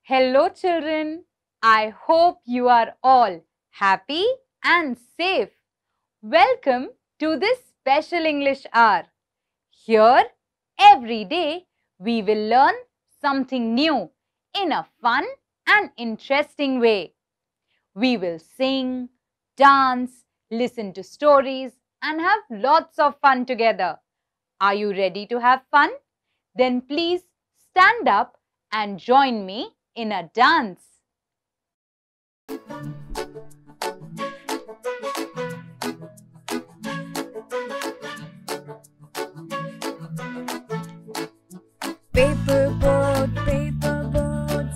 Hello children, I hope you are all happy and safe. Welcome to this special English hour. Here, every day, we will learn something new in a fun and interesting way. We will sing, dance, listen to stories and have lots of fun together. Are you ready to have fun? Then please stand up and join me in a dance. Paper boat,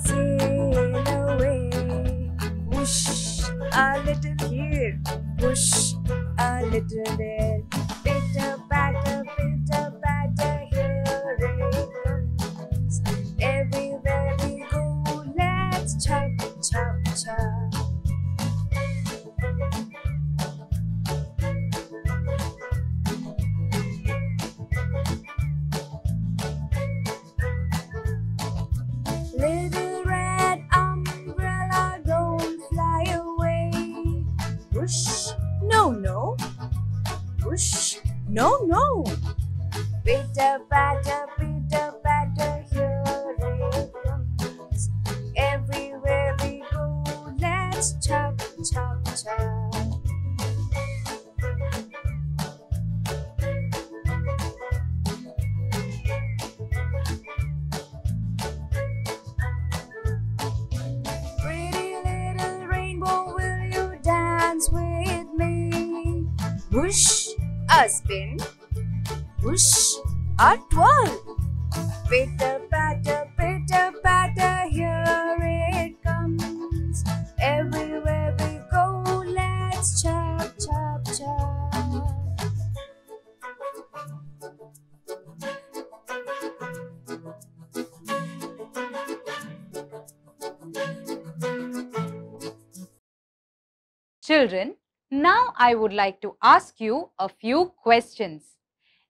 sail away. Whoosh, a little here, whoosh, a little there. Pitter patter, here it comes. Everywhere we go, let's chop, chop, chop. Little red umbrella, don't fly away. Whoosh, no, no. Whoosh, no, no. Pitter patter, here it comes. Everywhere we go, let's chop, chop, chop. Pretty little rainbow, will you dance with me? Whoosh, a spin. Whoosh, a twirl. Pitter patter, here it comes. Everywhere we go, let's chop, chop, chop. Children, now I would like to ask you a few questions.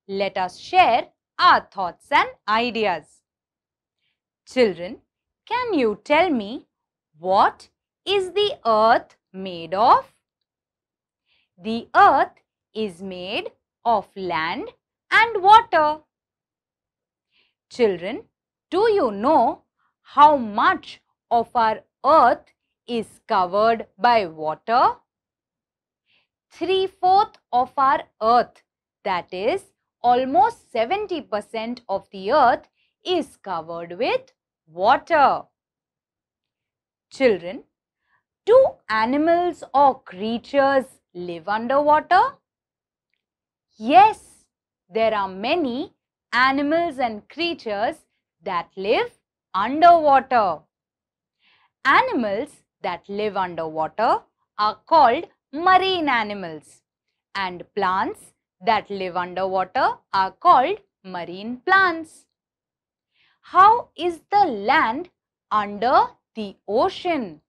Let us share our thoughts and ideas. Children, can you tell me what is the earth made of? The earth is made of land and water. Children, do you know how much of our earth is covered by water? 3/4 of our earth, that is almost 70% of the earth, is covered with water. Children, do animals or creatures live underwater? Yes, there are many animals and creatures that live underwater. Animals that live underwater are called marine animals, and plants that live underwater are called marine plants. How is the land under the ocean?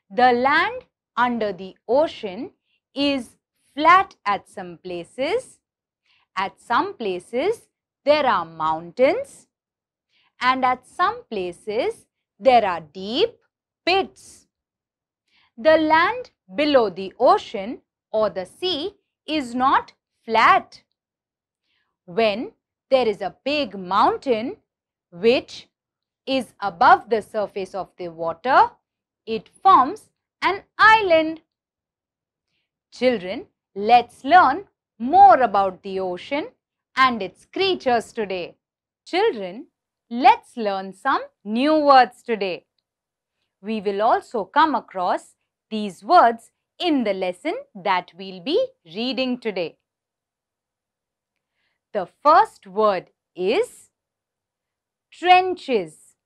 The land under the ocean is flat at some places. At some places there are mountains, and at some places there are deep pits. The land below the ocean or the sea is not flat. When there is a big mountain which is above the surface of the water, it forms an island. Children, let's learn more about the ocean and its creatures today. Children, let's learn some new words today. We will also come across these words in the lesson that we'll be reading today. The first word is trenches.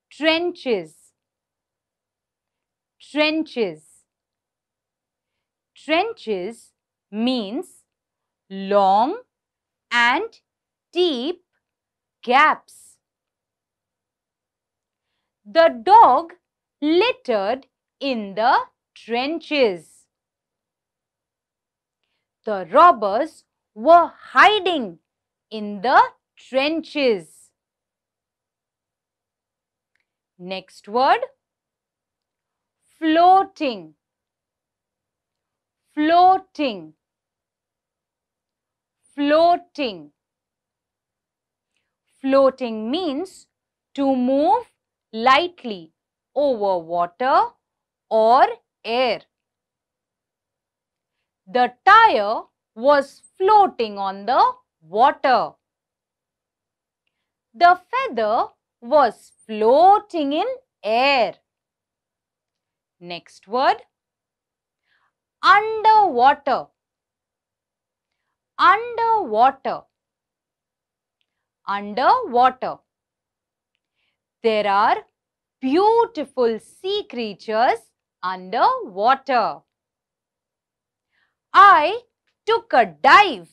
Trenches. Trenches. Trenches means long and deep gaps. The dog littered in the trenches. The robbers were hiding in the trenches. Next word, floating. Floating. Floating. Floating means to move lightly over water or air. The tire was floating on the water. The feather was floating in air. Next word, underwater. Underwater. Underwater. There are beautiful sea creatures underwater. I took a dive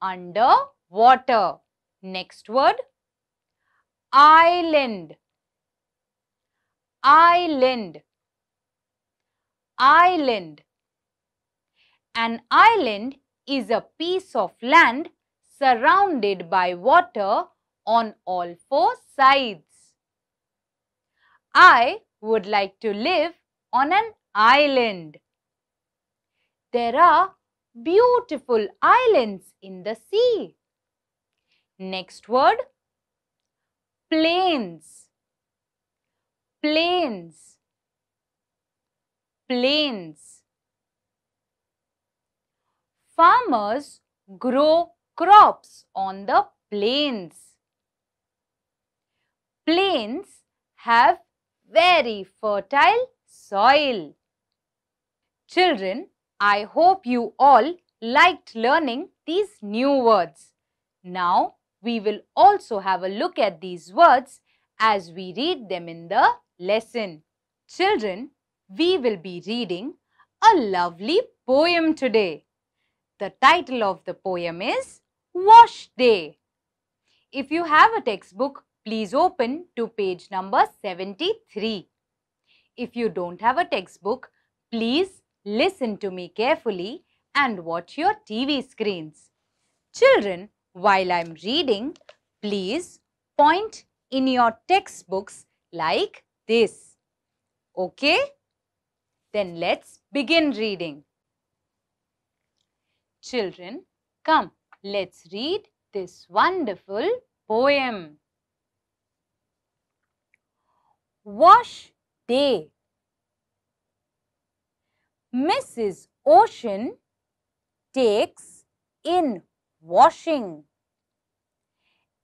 underwater. Next word, island. Island. Island. An island is a piece of land surrounded by water on all four sides. I would like to live on an island. There are beautiful islands in the sea. Next word, plains. Plains. Plains. Farmers grow crops on the plains. Plains have very fertile soil. Children, I hope you all liked learning these new words. Now, we will also have a look at these words as we read them in the lesson. Children, we will be reading a lovely poem today. The title of the poem is Washday. If you have a textbook, please open to page number 73. If you don't have a textbook, please listen to me carefully and watch your TV screens. Children, while I'm reading, please point in your textbooks like this. Okay? Then let's begin reading. Children, come, let's read this wonderful poem. Wash Day. Mrs. Ocean takes in washing.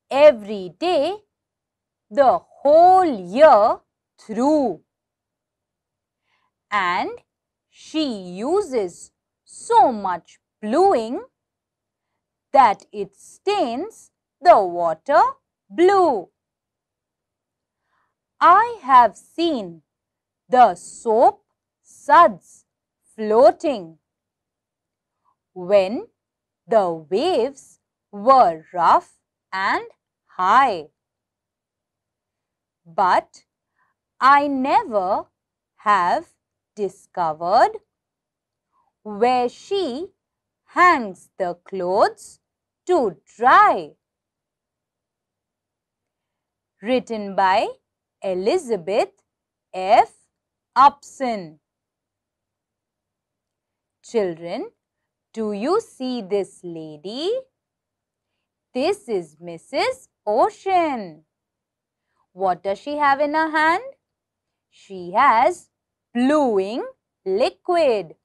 Every day, the whole year through. And she uses so much bluing that it stains the water blue. I have seen the soap suds floating when the waves were rough and high. But I never have discovered where she hangs the clothes to dry. Written by Elizabeth F. Upson. Children, do you see this lady? This is Mrs. Ocean. What does she have in her hand? She has bluing liquid.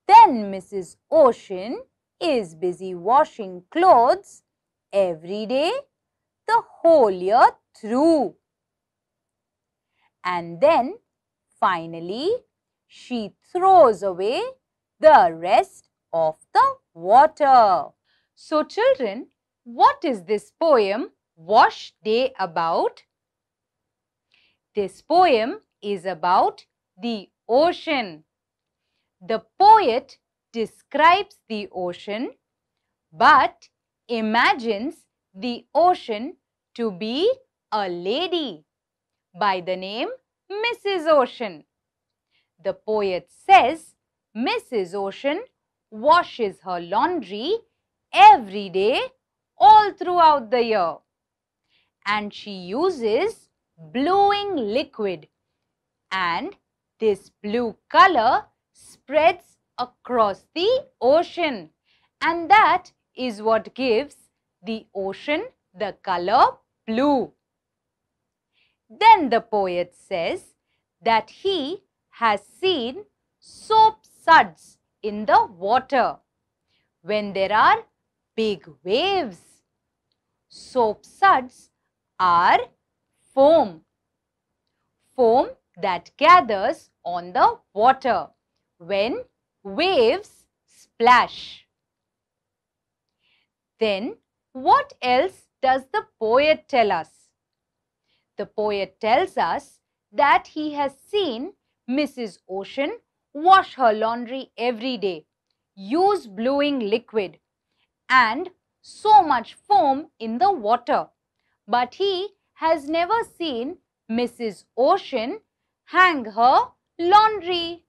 Then Mrs. Ocean is busy washing clothes every day, the whole year through. And then finally, she throws away the rest of the water. So children, what is this poem Wash Day about? This poem is about the ocean. The poet describes the ocean but imagines the ocean to be a lady by the name Mrs. Ocean. The poet says Mrs. Ocean washes her laundry every day all throughout the year, and she uses bluing liquid, and this blue color spreads across the ocean, and that is what gives the ocean the color blue. Then the poet says that he has seen soap suds in the water when there are big waves. Soap suds are foam that gathers on the water when waves splash. Then what else does the poet tell us? The poet tells us that he has seen Mrs. Ocean wash her laundry every day, use bluing liquid, and so much foam in the water. But he has never seen Mrs. Ocean hang her laundry,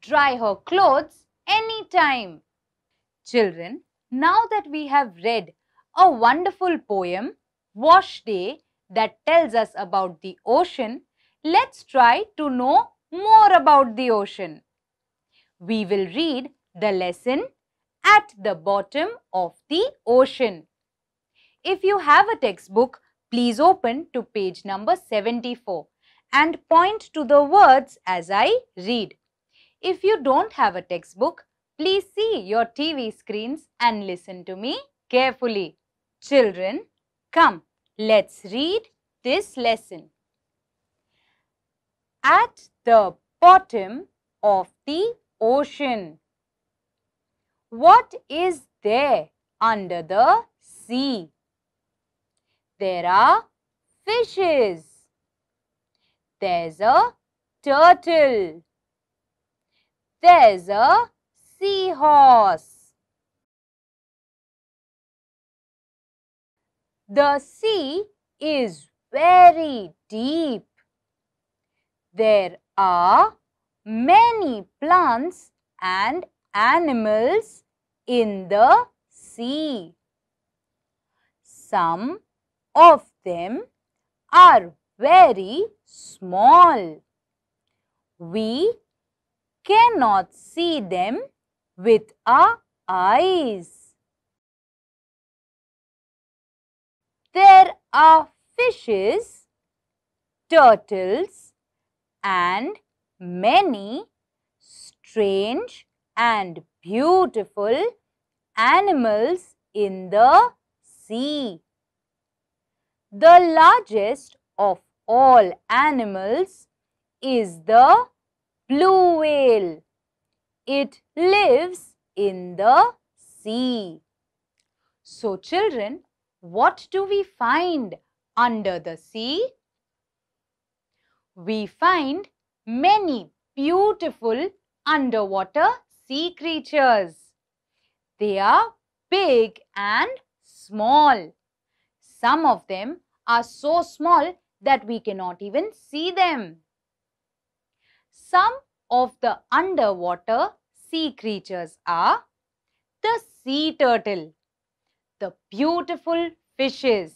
dry her clothes anytime. Children, now that we have read a wonderful poem, Washday, that tells us about the ocean, let's try to know more about the ocean. We will read the lesson At the Bottom of the Ocean. If you have a textbook, please open to page number 74 and point to the words as I read. If you don't have a textbook, please see your TV screens and listen to me carefully. Children, come, let's read this lesson. At the bottom of the ocean. What is there under the sea? There are fishes. There's a turtle. There's a seahorse. The sea is very deep. There are many plants and animals in the sea. Some of them are very small. We cannot see them with our eyes. There are fishes, turtles, and many strange and beautiful animals in the sea. The largest of all animals is the blue whale. It lives in the sea. So children, what do we find under the sea? We find many beautiful underwater sea creatures. They are big and small. Some of them are so small that we cannot even see them. Some of the underwater sea creatures are the sea turtle, the beautiful fishes,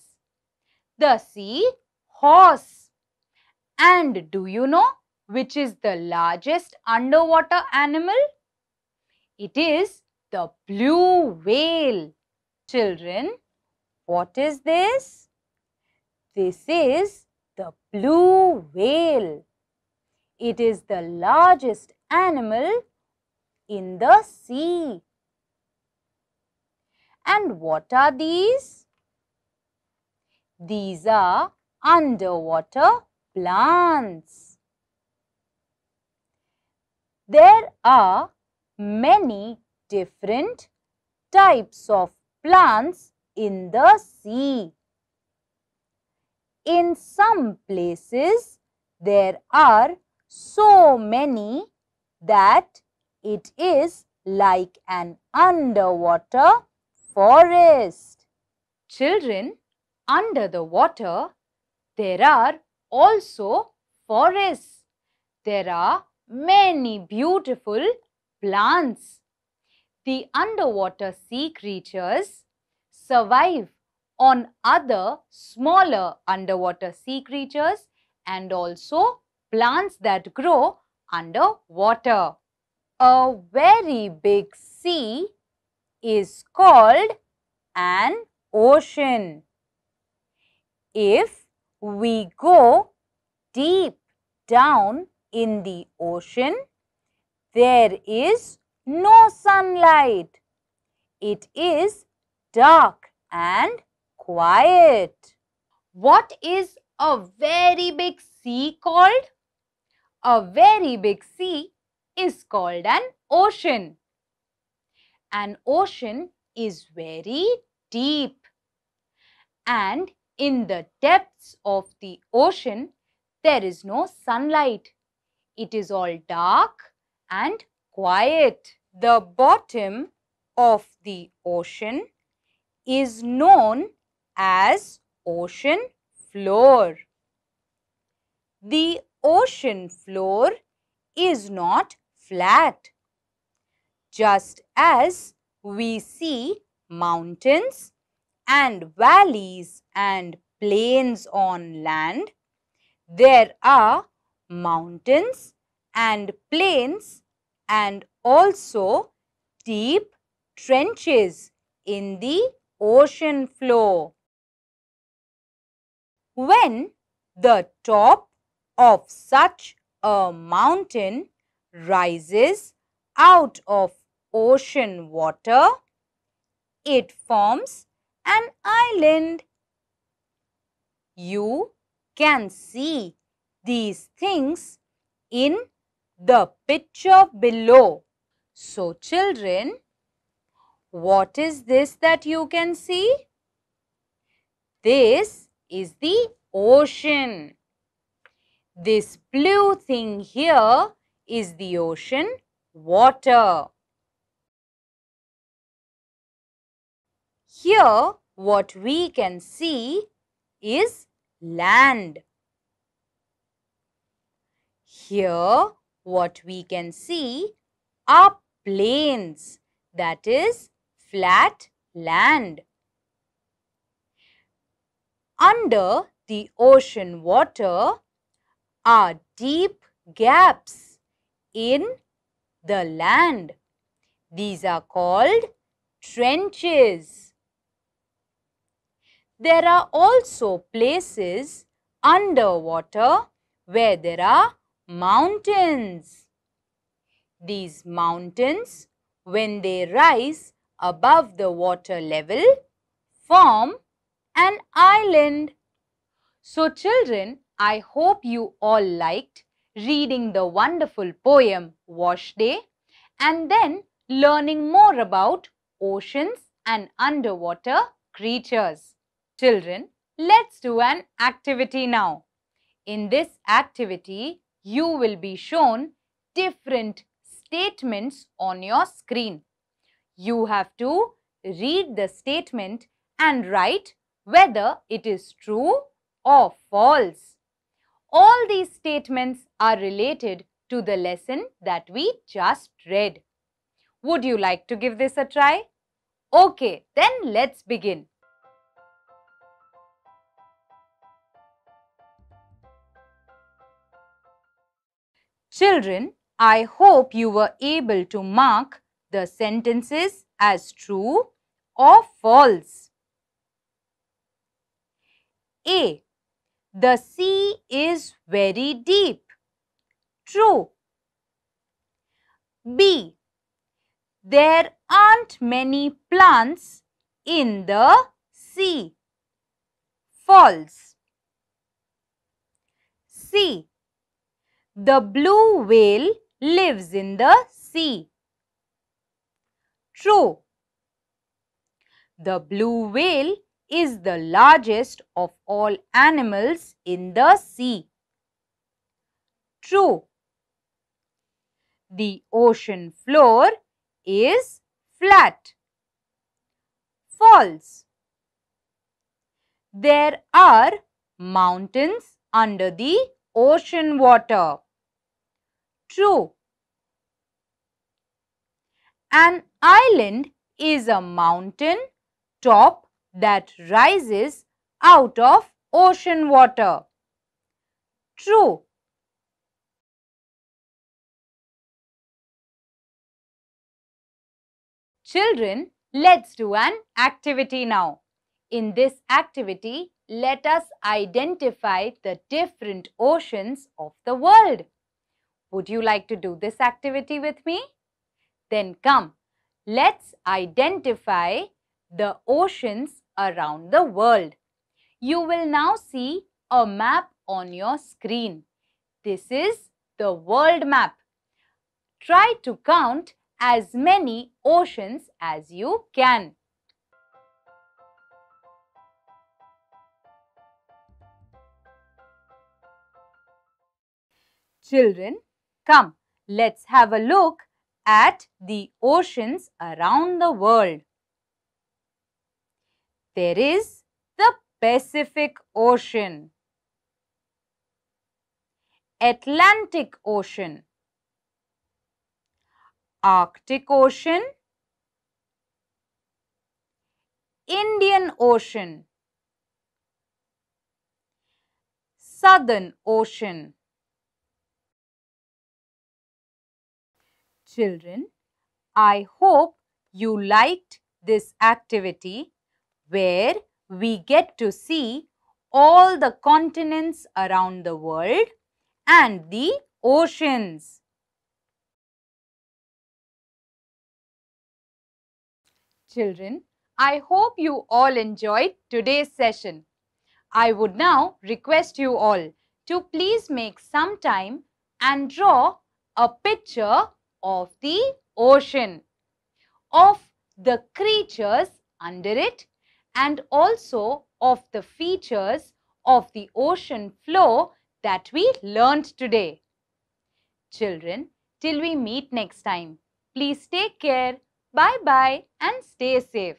the sea horse. And do you know which is the largest underwater animal? It is the blue whale. Children, what is this? This is the blue whale. It is the largest animal in the sea. And what are these? These are underwater plants. There are many different types of plants in the sea. In some places, there are so many that it is like an underwater forest. Children, under the water, there are also forests. There are many beautiful plants. The underwater sea creatures survive on other smaller underwater sea creatures and also plants that grow underwater. A very big sea is called an ocean. If we go deep down in the ocean, there is no sunlight. It is dark and quiet. What is a very big sea called? A very big sea is called an ocean. An ocean is very deep, and in the depths of the ocean, there is no sunlight. It is all dark and quiet. The bottom of the ocean is known as ocean floor. The ocean floor is not flat. Just as we see mountains and valleys and plains on land, there are mountains and plains and also deep trenches in the ocean floor. When the top of such a mountain rises out of ocean water, it forms an island. You can see these things in the picture below. So children, what is this that you can see? This is the ocean. This blue thing here is the ocean water. Here, what we can see is land. Here, what we can see are plains, that is flat land. Under the ocean water are deep gaps in the land. These are called trenches. There are also places underwater where there are mountains. These mountains, when they rise above the water level, form an island. So children, I hope you all liked reading the wonderful poem Washday and then learning more about oceans and underwater creatures. Children, let's do an activity now. In this activity, you will be shown different statements on your screen. You have to read the statement and write whether it is true or false. All these statements are related to the lesson that we just read. Would you like to give this a try? Okay, then let's begin. Children, I hope you were able to mark the sentences as true or false. A. The sea is very deep. True. B. There aren't many plants in the sea. False. C. The blue whale lives in the sea. True. The blue whale is the largest of all animals in the sea. True. The ocean floor is flat. False. There are mountains under the ocean water. True. An island is a mountain top that rises out of ocean water. True. Children, let's do an activity now. In this activity, let us identify the different oceans of the world. Would you like to do this activity with me? Then come, let's identify the oceans around the world. You will now see a map on your screen. This is the world map. Try to count as many oceans as you can. Children, come, let's have a look at the oceans around the world. There is the Pacific Ocean, Atlantic Ocean, Arctic Ocean, Indian Ocean, Southern Ocean. Children, I hope you liked this activity where we get to see all the continents around the world and the oceans. Children, I hope you all enjoyed today's session. I would now request you all to please make some time and draw a picture of the ocean, of the creatures under it, and also of the features of the ocean floor that we learned today. Children, till we meet next time, please take care, bye-bye and stay safe.